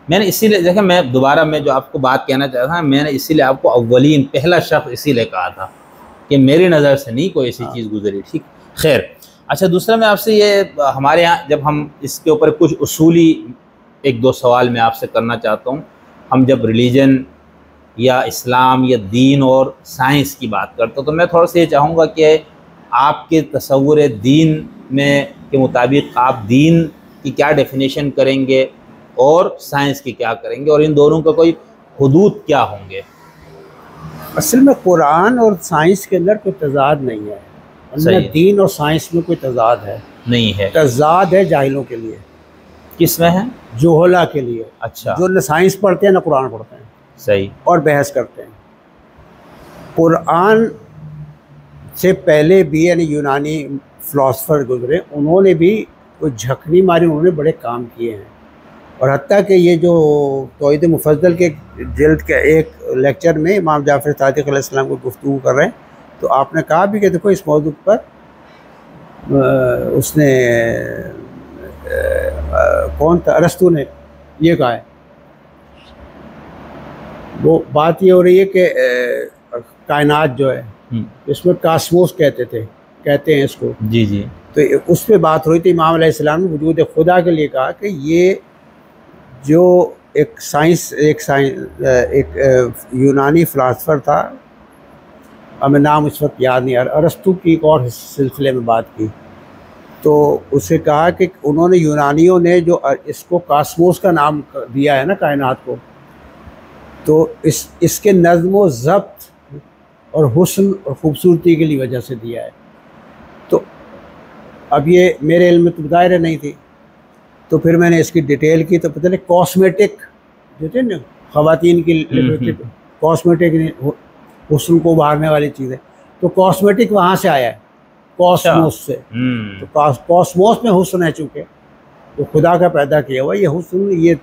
मैंने इसीलिए देखा, मैं दोबारा मैं जो आपको बात कहना चाहता था, मैंने इसीलिए आपको अव्वलीन पहला शख्स इसीलिए कहा था कि मेरी नज़र से नहीं कोई ऐसी चीज़ गुजरी। ठीक, खैर। अच्छा, दूसरा मैं आपसे ये, हमारे यहाँ जब हम इसके ऊपर कुछ उसूली एक दो सवाल मैं आपसे करना चाहता हूँ। हम जब रिलीजन या इस्लाम या दीन और साइंस की बात करते हो, तो मैं थोड़ा सा ये चाहूँगा कि आपके तसव्वुर दीन में के मुताबिक आप दीन की क्या डेफिनेशन करेंगे और साइंस की क्या करेंगे, और इन दोनों का कोई हुदूद क्या होंगे? असल में कुरान और साइंस के अंदर कोई तजाद नहीं है। उनमें दीन और साइंस में कोई तजाद है नहीं है। तजाद है जाहिलों के लिए। किस में है? जोहला के लिए। अच्छा। जो न साइंस पढ़ते हैं न कुरान पढ़ते हैं। सही। और बहस करते हैं। कुरान से पहले भी यानी यूनानी फ़िलासफ़र गुजरे, उन्होंने भी कोई झकनी मारी, उन्होंने बड़े काम किए हैं। और हत्ता कि ये जो तौहीद मुफद्दल के जिल्द के एक लेक्चर में इमाम जाफ़र सादिक़ अलैहिस्सलाम को गुफ्तगू कर रहे हैं, तो आपने कहा भी कि देखो इस मौजू पर उसने कौन था, अरस्तू ने ये कहा है। वो बात ये हो रही है कि कायनात जो है इसमें कास्मोस कहते हैं इसको। जी जी। तो उस पर बात हो रही थी। इमाम अलैहिस्सलाम ने वजूद खुदा के लिए कहा कि ये जो एक यूनानी फ़िलासफ़र था, हमें नाम इस वक्त याद नहीं आ रहा, अरस्तू की एक और सिलसिले में बात की, तो उसे कहा कि उन्होंने यूनानियों ने जो इसको कास्मोस का नाम दिया है ना कायनात को, तो इसके नज़्म व ज़ब्त और हुस्न और ख़ूबसूरती के लिए वजह से दिया है। तो अब ये मेरे इल्म में तो दायरे नहीं थी, तो फिर मैंने इसकी डिटेल की, तो पता नहीं कॉस्मेटिक जो थे ना ख़वातीन की कॉस्मेटिक हुस्न को उभारने वाली चीज़ें, तो कॉस्मेटिक वहाँ से आया है, कॉस्मोस से। तो कॉस्मोस में हुस्न है, चूँकि तो खुदा का पैदा किया हुआ ये हुस्न, ये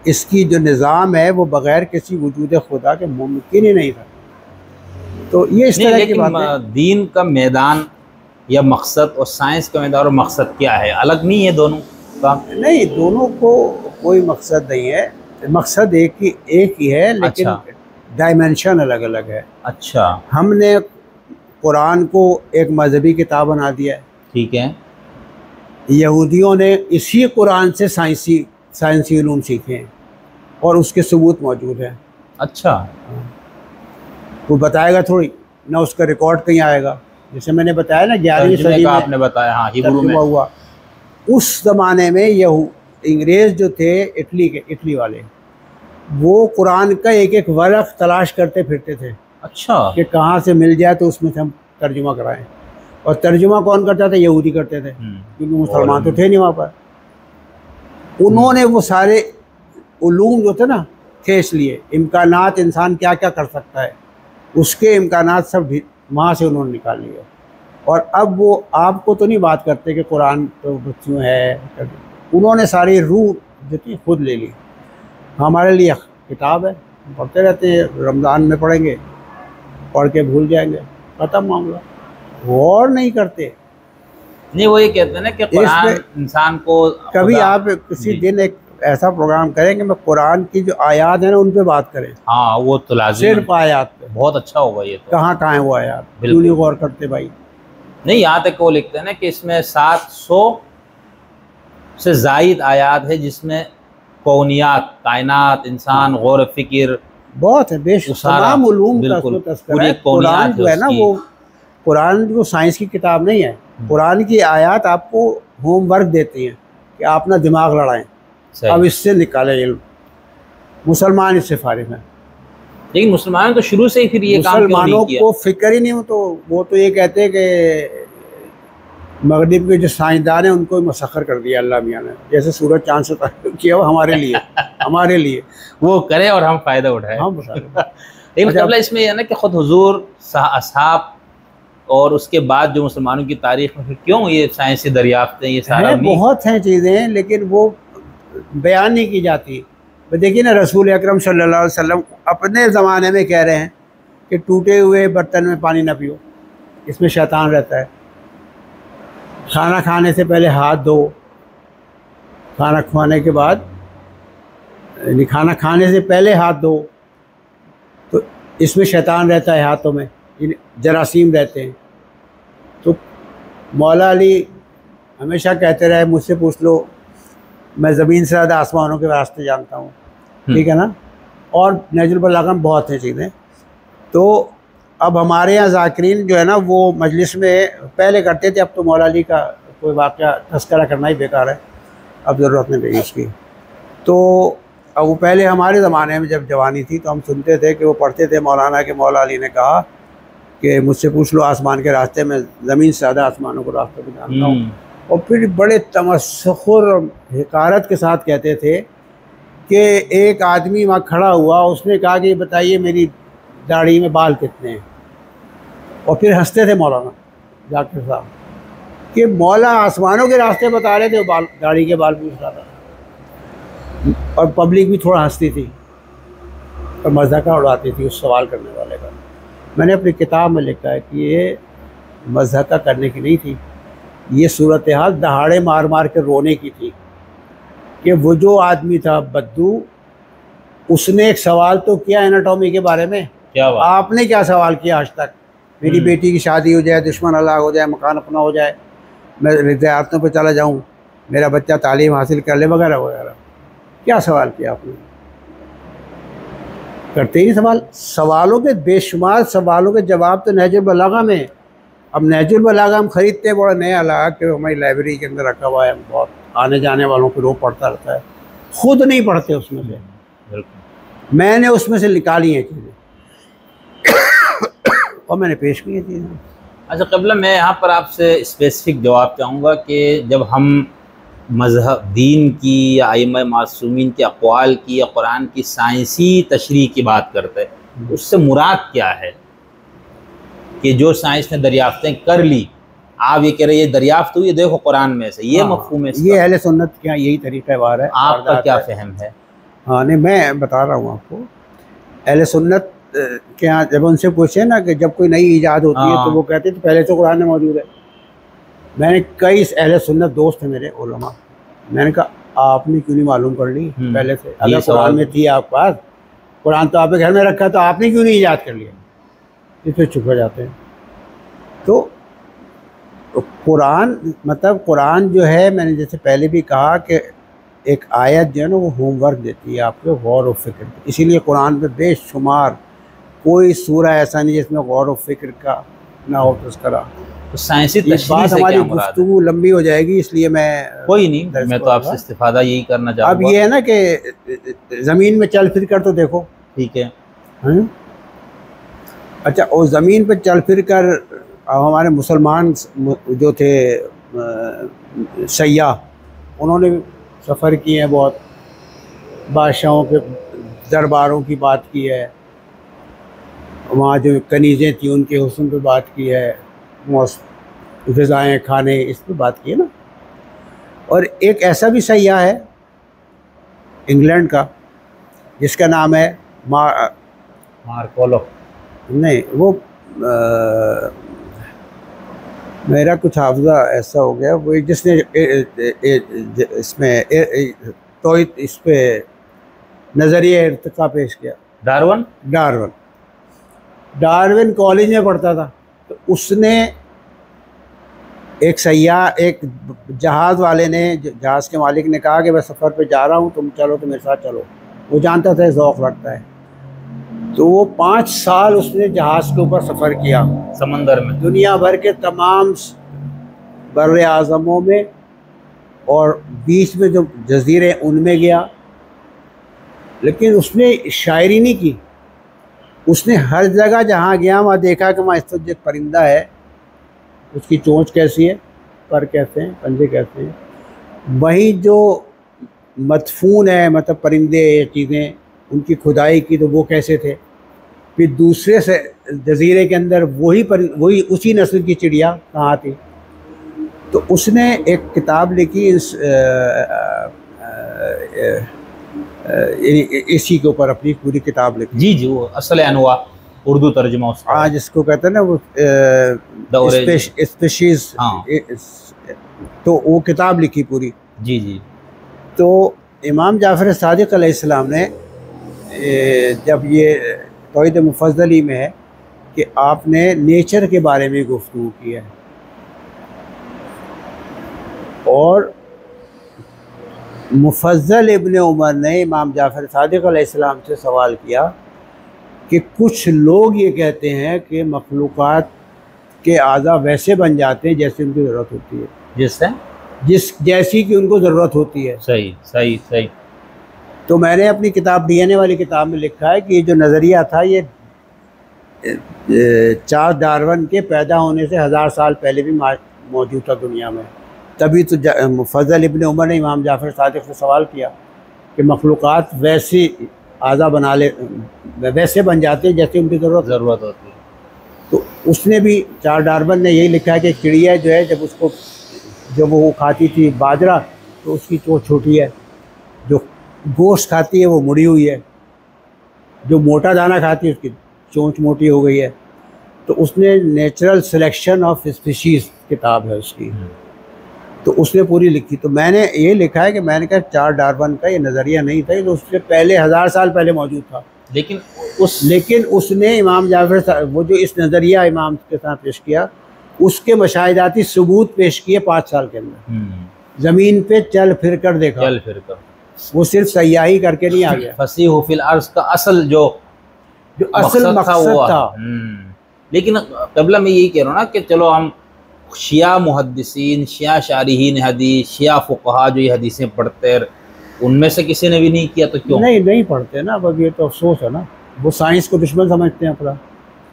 इसकी जो निज़ाम है वो बग़ैर किसी वजूद खुदा के मुमकिन ही नहीं था। तो ये इस तरह की बात है। दीन का मैदान या मकसद और साइंस का मैदान और मकसद क्या है? अलग नहीं है दोनों का? नहीं, दोनों को कोई मकसद नहीं है, मकसद एक ही है, लेकिन डायमेंशन अलग अलग है। अच्छा। हमने कुरान को एक मजहबी किताब बना दिया है। ठीक है। यहूदियों ने इसी कुरान से साइंसी उलूम सीखे हैं और उसके सबूत मौजूद हैं। अच्छा। वो बताएगा थोड़ी ना, उसका रिकॉर्ड कहीं आएगा। जैसे मैंने बताया ना 11वीं सदी में आपने बताया, हाँ, हिब्रू में हुआ। उस ज़माने में अंग्रेज़ जो थे इटली वाले, वो कुरान का एक एक वर्क़ तलाश करते फिरते थे। अच्छा। कि कहाँ से मिल जाए तो उसमें से हम तर्जुमा कराएं। और तर्जुमा कौन करता था? यहूदी करते थे, क्योंकि मुसलमान तो थे नहीं वहाँ पर। उन्होंने वो सारे उलूम जो थे ना खींच लिए, इम्कानात इंसान क्या क्या कर सकता है, उसके इम्कानात सब वहाँ से उन्होंने निकाल लिए। और अब वो आपको तो नहीं बात करते कि कुरान तो बच्चों है, उन्होंने सारी रूह जो थी खुद ले ली। हमारे लिए किताब है, पढ़ते रहते हैं, रमज़ान में पढ़ेंगे, पढ़ के भूल जाएंगे, ख़त्म मामला। गौर नहीं करते। नहीं, वो ये कहते हैं ना कि कुरान इंसान को कभी आप किसी दिन एक ऐसा प्रोग्राम करेंगे, मैं कुरान की जो आयात है ना उन पे बात करें। हाँ, वो तो लाज़िम, सिर्फ आयात पे। बहुत अच्छा होगा ये तो। कहाँ है वो आयात? क्यों नहीं गौर करते भाई? नहीं, यहाँ तक वो लिखते हैं ना कि इसमें 700 से ज़ायद आयात है जिसमें कौनियात, कायनात, इंसान, गौर फिक्र बहुत है, तमाम उलूम का तज़किरा है। कुरान जो है ना, वो कुरान जो साइंस की किताब नहीं है। कुरान की आयात आपको होमवर्क देती हैं कि आप ना दिमाग लड़ाएं, अब इससे निकालें इल्म। मुसलमान इससे फारिग हैं, लेकिन मुसलमान तो शुरू से ही फिर ये काम मुसलमानों को फिक्र ही नहीं हो। तो वो तो ये कहते हैं कि मगरिब के जो साइंसदान हैं उनको मसखर कर दिया अल्लाह मियाँ ने, जैसे सूरज चांद से किया हुआ हमारे लिए हमारे लिए वो करे और हम फ़ायदा उठाएं। हम लेकिन मतलब इसमें यह ना कि ख़ुद हुजूर, असहाब और उसके बाद जो मुसलमानों की तारीख़ में फिर क्यों ये साइंसी दरियाफ्तें, ये सारा बहुत हैं चीज़ें, लेकिन वो बयान नहीं की जाती। देखिए ना, रसूल अकरम सल्लल्लाहु अलैहि वसल्लम अपने ज़माने में कह रहे हैं कि टूटे हुए बर्तन में पानी ना पियो, इसमें शैतान रहता है। खाना खाने से पहले हाथ धो, खाना खाने के बाद यानी खाना खाने से पहले हाथ धो, तो इसमें शैतान रहता है हाथों में, जरासीम रहते हैं। तो मौला अली हमेशा कहते रहे, मुझसे पूछ लो, मैं ज़मीन से ज़्यादा आसमानों के रास्ते जानता हूँ, ठीक है ना। और नहजुल बलागा में बहुत हैं चीज़ें। तो अब हमारे यहाँ ज़ाकिरीन जो है ना, वो मजलिस में पहले करते थे, अब तो मौला अली का कोई वाक़या तज़किरा करना ही बेकार है, अब ज़रूरत नहीं रही उसकी। तो अब वो पहले हमारे ज़माने में जब जवानी थी तो हम सुनते थे कि वो पढ़ते थे मौलाना के मौला अली ने कहा कि मुझसे पूछ लो आसमान के रास्ते में, ज़मीन से ज़्यादा आसमानों के रास्ते में जानता हूँ। और फिर बड़े तमस्खुर हिकारत के साथ कहते थे कि एक आदमी वहाँ खड़ा हुआ, उसने कहा कि बताइए मेरी दाढ़ी में बाल कितने हैं। और फिर हंसते थे मौलाना जाकिर साहब कि मौला आसमानों के रास्ते बता रहे थे, बाल दाढ़ी के बाल पूछ रहा था। और पब्लिक भी थोड़ा हंसती थी और मज़ाका उड़ाती थी उस सवाल करने वाले का। मैंने अपनी किताब में लिखा है कि ये मज़ाका करने की नहीं थी, ये सूरत हाल दहाड़े मार मार के रोने की थी कि वो जो आदमी था बद्दू, उसने एक सवाल तो किया एनाटॉमी के बारे में। क्या बात? आपने क्या सवाल किया आज तक? मेरी बेटी की शादी हो जाए, दुश्मन अलग हो जाए, मकान अपना हो जाए, मैं रियासतों पर चला जाऊँ, मेरा बच्चा तालीम हासिल कर ले, वगैरह वगैरह। क्या सवाल किया आपने? करते ही सवाल, सवालों के बेशुमार सवालों के जवाब तो नहजुल बलागा में। अब नहजुल बलागा हम ख़रीदते हैं, बड़ा नया लगा कि हमारी लाइब्रेरी के अंदर रखा हुआ है, बहुत आने जाने वालों को रोज़ पढ़ता रहता है, खुद नहीं पढ़ते उसमें से। मैंने उसमें से निकाली हैं चीज़ें और मैंने पेश की हैं चीज़ें। अच्छा क़िबला, मैं यहाँ पर आपसे स्पेसिफिक जवाब चाहूँगा कि जब हम मज़हब दीन की या आइम्मा मासूमीन के अक़वाल की या कुरान की साइंसी तशरीह की बात करते हैं, उससे मुराद क्या है? कि जो साइंस ने दरियाफ्तें कर ली, आप ये कह रहे हैं ये दरियाफ्त हुई, देखो कुरान में से, ये मफ़हूम है इसका? ये अहले सुन्नत क्या यही तरीक़ा वार है। आपका क्या फ़हम है? हाँ नहीं, मैं बता रहा हूँ आपको, अहले सुन्नत के यहाँ जब उनसे पूछे ना कि जब कोई नई ईजाद होती है तो वो कहते हैं तो पहले तो कुरान में मौजूद है। मैंने कई अहले सुन्नत दोस्त हैं मेरे उलमा, मैंने कहा आपने क्यों नहीं मालूम कर ली पहले से? अगर कुरान में थी आपके पास, कुरान तो आपके घर में रखा, तो आपने क्यों नहीं ईजाद कर लिया? इस पर चुप हो जाते हैं। तो कुरान मतलब कुरान जो है, मैंने जैसे पहले भी कहा कि एक आयत जो है ना वो होमवर्क देती है आपको गौर और फिक्र। इसीलिए कुरान में बेशुमार कोई सूरा ऐसा नहीं जिसमें गौर और फिक्र का ना हो तज़किरा। तो साइंसी बात हमारी गुफ्तगू लंबी हो जाएगी, इसलिए मैं कोई नहीं, मैं तो आपसे इस्तिफादा यही करना चाहूँगा। अब ये है ना कि ज़मीन में चल फिर कर तो देखो, ठीक है। अच्छा, और ज़मीन पर चल फिर कर हमारे मुसलमान जो थे सयाह, उन्होंने सफ़र किए हैं, बहुत बादशाहों के दरबारों की बात की है, वहाँ जो कनीज़ें थी उनके हुस्न पे बात की है, ग़िज़ाएँ खाने इस पे बात की है ना। और एक ऐसा भी सयाह है इंग्लैंड का जिसका नाम है मार्कोलो, नहीं वो मेरा कुछ हाफ़ज़ा ऐसा हो गया, वो जिसने इसमें तो इस पे नज़रिया इर्तिक़ा पेश किया। डार्विन कॉलेज में पढ़ता था, तो उसने एक सयाह, एक जहाज़ वाले ने, जहाज़ के मालिक ने कहा कि मैं सफ़र पे जा रहा हूँ, तुम चलो, तो मेरे साथ चलो। वो जानता था ज़ौक़ रखता है, तो वो 5 साल उसने जहाज़ के ऊपर सफ़र किया समंदर में, दुनिया भर के तमाम बर्रे आज़मों में, और बीच में जो जज़ीरे उनमें गया, लेकिन उसने शायरी नहीं की। उसने हर जगह जहाँ गया वहाँ देखा कि वहाँ इस तरह एक परिंदा है, उसकी चोंच कैसी है, पर कैसे हैं, पंजे कैसे हैं, वहीं जो मदफून है, मतलब परिंदे या चीज़ें उनकी खुदाई की तो वो कैसे थे। फिर दूसरे से जजीरे के अंदर वही उसी नस्ल की चिड़िया कहाँ थी। तो उसने एक किताब लिखी इसी के ऊपर, अपनी पूरी किताब लिखी। जी जी, वो असल अनवा उर्दू तर्जुमा उसका, हाँ, जिसको कहते हैं ना वो स्पेशीज़, तो वो किताब लिखी पूरी। जी जी। तो इमाम जाफ़र सादिक़ अलैहिस्सलाम ने जब ये तौहीद मुफज़्ज़ली में है कि आपने नेचर के बारे में गुफ्तगू की है, और मुफज़्ज़ल इब्न उमर ने इमाम जाफ़र सादिक़ अलैहिस्सलाम से सवाल किया कि कुछ लोग ये कहते हैं कि मखलूक़ात के आज़ा वैसे बन जाते हैं जैसे उनकी ज़रूरत होती है, जैसी कि उनको ज़रूरत होती है। सही सही सही। तो मैंने अपनी किताब DNA वाली किताब में लिखा है कि ये जो नज़रिया था ये चार्ल्स डार्विन के पैदा होने से 1000 साल पहले भी मौजूद था दुनिया में। तभी तो मुफज़्ज़ल इब्न उमर ने इमाम जाफ़र सादिक़ से सवाल किया कि मखलूक़ात वैसे आज़ा वैसे बन जाते हैं जैसे उनकी ज़रूरत होती है। तो उसने भी, चार्ल्स डार्विन ने यही लिखा है कि चिड़िया जो है जब वो खाती थी बाजरा तो उसकी चोंच छोटी है, जो गोश्त खाती है वो मुड़ी हुई है, जो मोटा दाना खाती है उसकी चोंच मोटी हो गई है। तो उसने नेचुरल सिलेक्शन ऑफ स्पीशीज़ किताब है उसकी, तो उसने पूरी लिखी। तो मैंने ये लिखा है कि मैंने कहा चार्ल्स डार्विन का ये नज़रिया नहीं था, तो उससे पहले 1000 साल पहले मौजूद था। लेकिन उसने इमाम जाफ़र, वो जो इस नज़रिया इमाम के साथ पेश किया, उसके मशाहिदाती सबूत पेश किए 5 साल के अंदर। ज़मीन पे चल फिर कर देखा, वो सिर्फ सयाही करके नहीं आ गया। फसीह फिल अर्ज़ का असल जो असल मकसद था। लेकिन क़िबला में यही कह रहा हूँ ना कि चलो हम शिया मुहद्दिसीन, शिया शारिहीन हदीस, शिया फ़ुक़हा जो ये हदीसें पढ़ते हैं, उनमें से किसी ने भी नहीं किया तो क्यों? नहीं पढ़ते ना, अब ये तो अफसोस है ना, वो साइंस को दुश्मन समझते हैं अपना।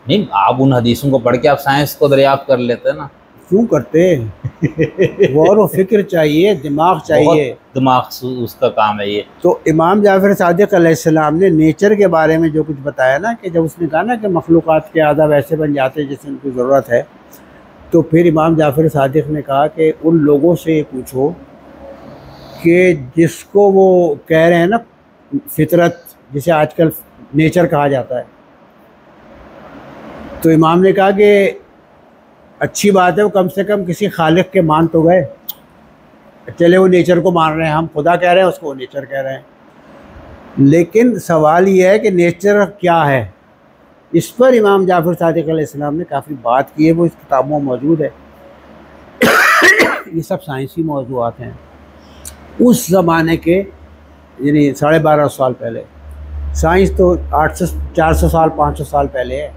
नहीं, आप उन हदीसों को पढ़ के आप साइंस को दरियाफ्त कर लेते हैं ना। क्यों करते? गौर व फिक्र चाहिए, दिमाग चाहिए, दिमाग उसका काम है ये। तो इमाम जाफ़र सादिक़ अलैहिस्सलाम ने नेचर के बारे में जो कुछ बताया ना, कि जब उसने कहा ना कि मखलूक़ात के आज़ा वैसे बन जाते हैं जैसे उनकी ज़रूरत है, तो फिर इमाम जाफ़र सादिक़ ने कहा कि उन लोगों से ये पूछो कि जिसको वो कह रहे हैं ना फितरत, जिसे आजकल नेचर कहा जाता है, तो इमाम ने कहा कि अच्छी बात है, वो कम से कम किसी खालिक के मान तो गए। चले वो नेचर को मान रहे हैं, हम खुदा कह रहे हैं, उसको नेचर कह रहे हैं, लेकिन सवाल ये है कि नेचर क्या है। इस पर इमाम जाफ़र सादिक़ अलैहिस्सलाम ने काफ़ी बात की है, वो इस किताबों में मौजूद है। ये सब साइंसी मौज़ूआत हैं उस ज़माने के, यानी 1250 साल पहले। साइंस तो 400 साल 500 साल पहले है।